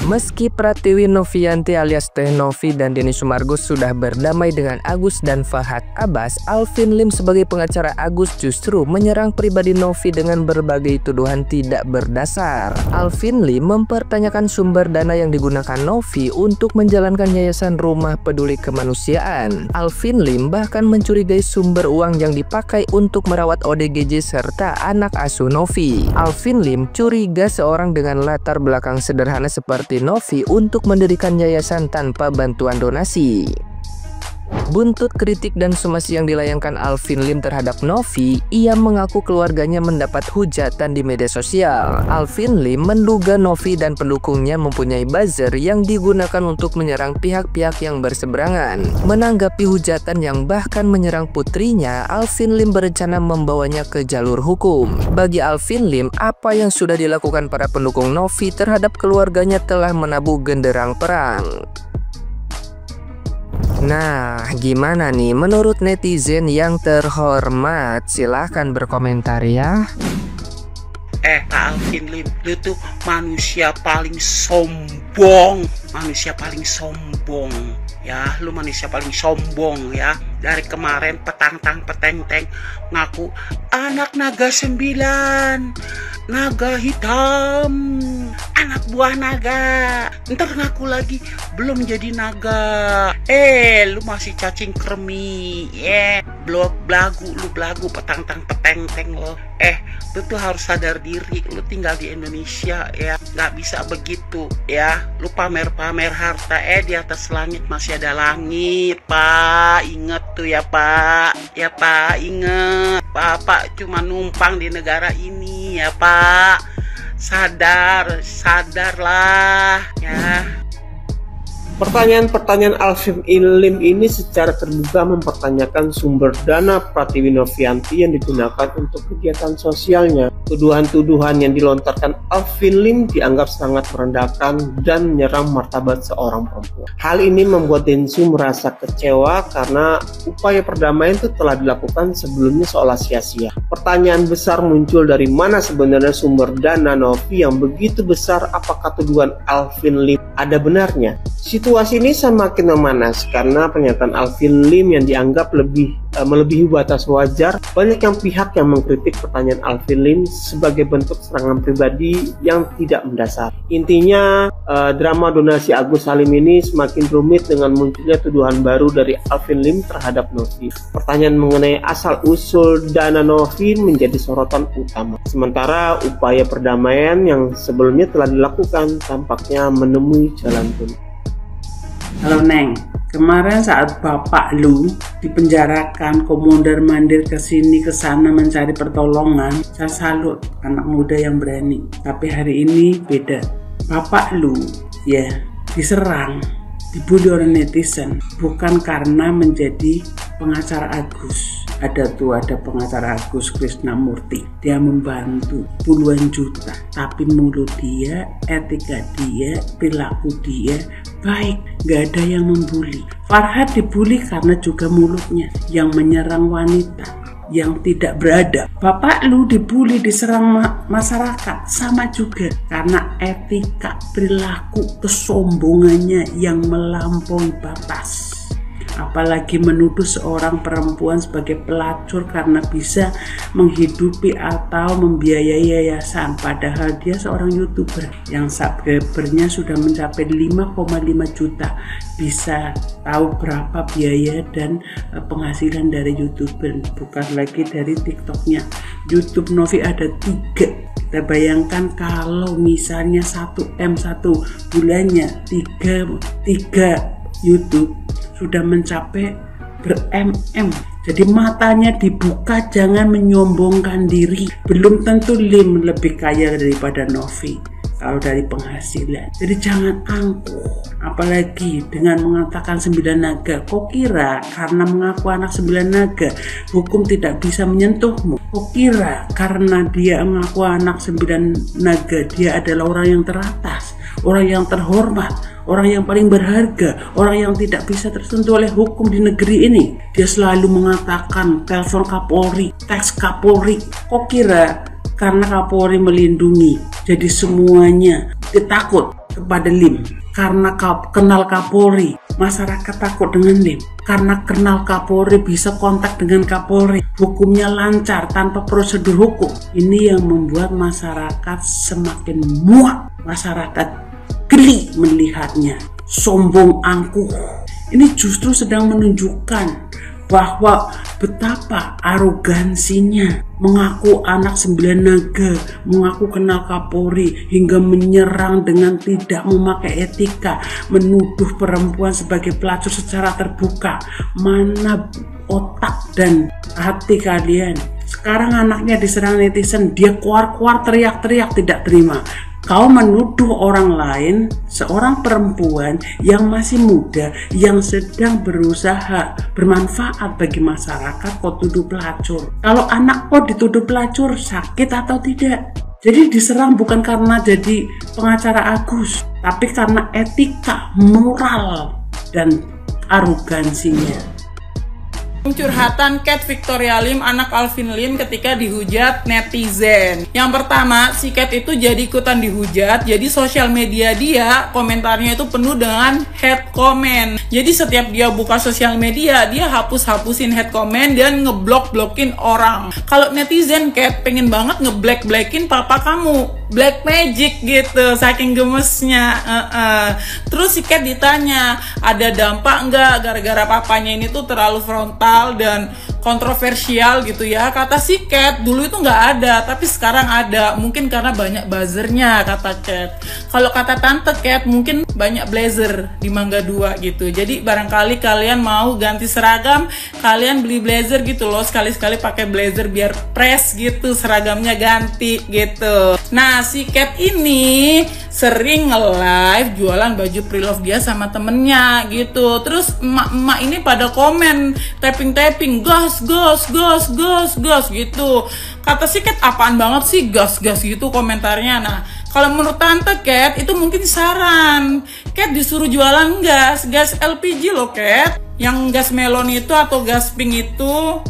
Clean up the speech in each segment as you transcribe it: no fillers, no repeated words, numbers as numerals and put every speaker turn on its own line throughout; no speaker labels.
Meski Pratiwi Novianti alias Teh Novi dan Denny Sumargo sudah berdamai dengan Agus dan Fahad Abbas, Alvin Lim sebagai pengacara Agus justru menyerang pribadi Novi dengan berbagai tuduhan tidak berdasar. Alvin Lim mempertanyakan sumber dana yang digunakan Novi untuk menjalankan Yayasan Rumah Peduli Kemanusiaan. Alvin Lim bahkan mencurigai sumber uang yang dipakai untuk merawat ODGJ serta anak asuh Novi. Alvin Lim curiga seorang dengan latar belakang sederhana seperti Novi untuk mendirikan yayasan tanpa bantuan donasi. Buntut kritik dan somasi yang dilayangkan Alvin Lim terhadap Novi, ia mengaku keluarganya mendapat hujatan di media sosial. Alvin Lim menduga Novi dan pendukungnya mempunyai buzzer yang digunakan untuk menyerang pihak-pihak yang berseberangan. Menanggapi hujatan yang bahkan menyerang putrinya, Alvin Lim berencana membawanya ke jalur hukum. Bagi Alvin Lim, apa yang sudah dilakukan para pendukung Novi terhadap keluarganya telah menabuh genderang perang. Nah, gimana nih menurut netizen yang terhormat? Silahkan berkomentar ya.
Alvin Lim, lu tuh manusia paling sombong. Manusia paling sombong. Ya, lu manusia paling sombong ya. Dari kemarin petang-peteng ngaku anak naga 9, naga hitam, anak buah naga. Ntar ngaku lagi belum jadi naga. Lu masih cacing kremi. Lu belagu petang-peteng lo. Lu tuh harus sadar diri. Lu tinggal di Indonesia ya, nggak bisa begitu ya. Lu pamer-pamer harta. Di atas langit masih ada langit, Pak. Ingat tuh ya, Pak. Ya, Pak, ingat. Bapak cuma numpang di negara ini ya, Pak. Sadarlah ya.
Pertanyaan-pertanyaan Alvin Lim ini secara terbuka mempertanyakan sumber dana Pratiwi Novianti yang digunakan untuk kegiatan sosialnya. Tuduhan-tuduhan yang dilontarkan Alvin Lim dianggap sangat merendahkan dan menyerang martabat seorang perempuan. Hal ini membuat Densu merasa kecewa karena upaya perdamaian itu telah dilakukan sebelumnya seolah sia-sia. Pertanyaan besar muncul, dari mana sebenarnya sumber dana Novi yang begitu besar? Apakah tuduhan Alvin Lim ada benarnya? Situasi ini semakin memanas karena pernyataan Alvin Lim yang dianggap melebihi batas wajar. Banyak pihak yang mengkritik pertanyaan Alvin Lim sebagai bentuk serangan pribadi yang tidak mendasar. Intinya, drama donasi Agus Salim ini semakin rumit dengan munculnya tuduhan baru dari Alvin Lim terhadap Novi. Pertanyaan mengenai asal-usul dana Novi menjadi sorotan utama. Sementara upaya perdamaian yang sebelumnya telah dilakukan tampaknya menemui jalan buntu.
Halo Neng, kemarin saat bapak lu dipenjarakan, mondar-mandir ke sini ke sana mencari pertolongan, saya salut anak muda yang berani. Tapi hari ini beda. Bapak lu ya diserang, dibully oleh netizen, bukan karena menjadi pengacara Agus. Ada pengacara Agus Krisnamurti, dia membantu puluhan juta, tapi mulut dia, etika dia, perilaku dia baik, gak ada yang membuli. Farhad dibully karena juga mulutnya yang menyerang wanita yang tidak beradab. Bapak lu dibully, diserang masyarakat, sama juga karena etika, perilaku, kesombongannya yang melampaui batas. Apalagi menuduh seorang perempuan sebagai pelacur karena bisa menghidupi atau membiayai yayasan, padahal dia seorang YouTuber yang subscribernya sudah mencapai 5,5 juta. Bisa tahu berapa biaya dan penghasilan dari YouTuber, bukan lagi dari TikToknya. YouTube Novi ada 3. Kita bayangkan kalau misalnya 1M satu bulannya, 3 YouTube sudah mencapai ber-MM. Jadi matanya dibuka, jangan menyombongkan diri. Belum tentu Lim lebih kaya daripada Novi kalau dari penghasilan. Jadi jangan angkuh. Apalagi dengan mengatakan 9 naga. Kok kira karena mengaku anak 9 naga hukum tidak bisa menyentuhmu? Kok kira karena dia mengaku anak 9 naga dia adalah orang yang teratas, orang yang terhormat, orang yang paling berharga, orang yang tidak bisa tersentuh oleh hukum di negeri ini? Dia selalu mengatakan telepon Kapolri, teks Kapolri. Kok kira karena Kapolri melindungi jadi semuanya dia takut? kepada Lim. Karena kenal Kapolri, masyarakat takut dengan Lim. Karena kenal Kapolri bisa kontak dengan Kapolri, hukumnya lancar tanpa prosedur hukum. Ini yang membuat masyarakat semakin muak. Masyarakat geli melihatnya, sombong angkuh. Ini justru sedang menunjukkan bahwa betapa arogansinya, mengaku anak 9 naga, mengaku kenal Kapolri, hingga menyerang dengan tidak memakai etika, menuduh perempuan sebagai pelacur secara terbuka. Mana otak dan hati kalian? Sekarang anaknya diserang netizen, dia keluar-keluar teriak-teriak tidak terima. Kau menuduh orang lain, seorang perempuan yang masih muda, yang sedang berusaha bermanfaat bagi masyarakat, kau tuduh pelacur. Kalau anak kau dituduh pelacur, sakit atau tidak? Jadi diserang bukan karena jadi pengacara Agus, tapi karena etika, moral, dan arogansinya.
Curhatan Cat Victoria Lim, anak Alvin Lim, ketika dihujat netizen. Yang pertama, si Cat itu jadi ikutan dihujat. Jadi sosial media dia, komentarnya itu penuh dengan hate comment. Jadi setiap dia buka sosial media, dia hapus-hapusin hate comment dan ngeblok-blokin orang. Kalau netizen Cat pengen banget ngeblack-blackin papa kamu, Black Magic gitu, saking gemesnya. Terus si Cat ditanya, ada dampak nggak gara-gara papanya ini tuh terlalu frontal dan kontroversial gitu ya. Kata si Cat, dulu itu nggak ada, tapi sekarang ada. Mungkin karena banyak buzzernya, kata Cat. Kalau kata tante Cat, mungkin banyak blazer di Mangga 2 gitu. Jadi barangkali kalian mau ganti seragam, kalian beli blazer gitu loh, sekali-sekali pakai blazer biar fresh gitu, seragamnya ganti gitu. Nah, si Cat ini sering nge-live jualan baju pre-love dia sama temennya gitu. Terus emak-emak ini pada komen, tapping-tapping, gas gitu. Kata si Cat, apaan banget sih gas gitu komentarnya. Nah, kalau menurut tante Cat itu mungkin saran. Cat disuruh jualan gas LPG loh Cat. Yang gas melon itu atau gas pink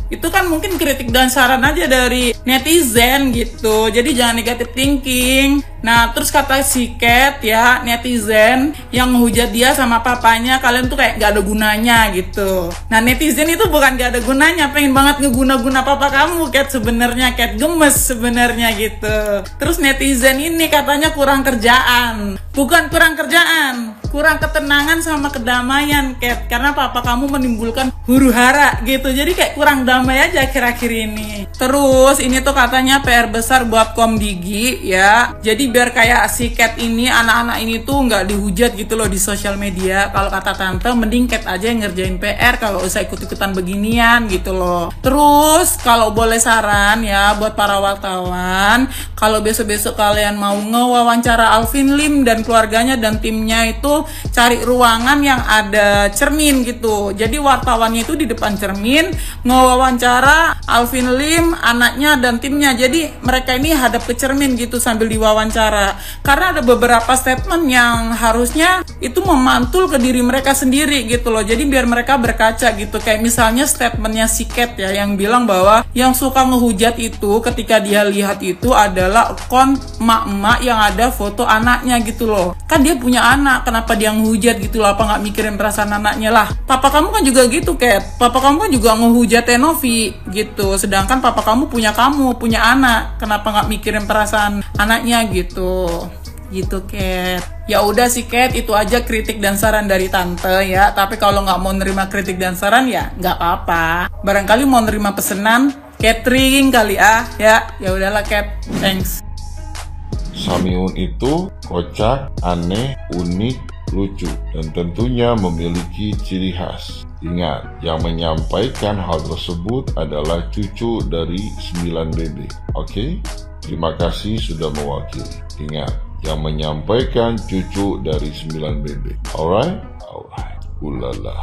itu kan mungkin kritik dan saran aja dari netizen gitu. Jadi jangan negative thinking. Nah, terus kata si Cat ya, netizen yang menghujat dia sama papanya, kalian tuh kayak gak ada gunanya gitu. Nah, netizen itu bukan gak ada gunanya, pengen banget ngeguna-guna papa kamu Cat sebenarnya. Cat gemes sebenarnya gitu. Terus netizen ini katanya kurang kerjaan. Bukan kurang kerjaan, kurang ketenangan sama kedamaian Cat, karena papa kamu menimbulkan huru-hara gitu. Jadi kayak kurang damai aja akhir-akhir ini. Terus ini tuh katanya PR besar buat Komdigi ya. Jadi biar kayak si Cat ini, anak-anak ini tuh nggak dihujat gitu loh di sosial media. Kalau kata tante, mending Cat aja yang ngerjain PR, kalau usah ikut-ikutan beginian gitu loh. Terus kalau boleh saran ya buat para wartawan, kalau besok-besok kalian mau ngewawancara Alvin Lim dan keluarganya dan timnya, itu cari ruangan yang ada cermin gitu. Jadi wartawannya itu di depan cermin ngewawancara Alvin Lim, anaknya dan timnya. Jadi mereka ini hadap ke cermin gitu sambil diwawancara. Karena ada beberapa statement yang harusnya itu memantul ke diri mereka sendiri gitu loh. Jadi biar mereka berkaca gitu. Kayak misalnya statementnya si Cat ya, yang bilang bahwa yang suka ngehujat itu ketika dia lihat itu adalah akun emak-emak yang ada foto anaknya gitu loh. Kan dia punya anak, kenapa dia ngehujat gitu loh? Apa nggak mikirin perasaan anaknya lah? Papa kamu kan juga gitu Cat, papa kamu kan juga ngehujat Novi gitu. Sedangkan papa kamu punya anak, kenapa nggak mikirin perasaan anaknya gitu Cat. Ya udah sih Cat, itu aja kritik dan saran dari tante ya. Tapi kalau nggak mau nerima kritik dan saran ya nggak apa-apa. Barangkali mau nerima pesenan catering kali ya udahlah Cat, thanks.
Samiun itu kocak, aneh, unik, lucu, dan tentunya memiliki ciri khas. Ingat, yang menyampaikan hal tersebut adalah cucu dari 9BB. Oke? Terima kasih sudah mewakili. Ingat, yang menyampaikan cucu dari 9BB. Alright? Ulala.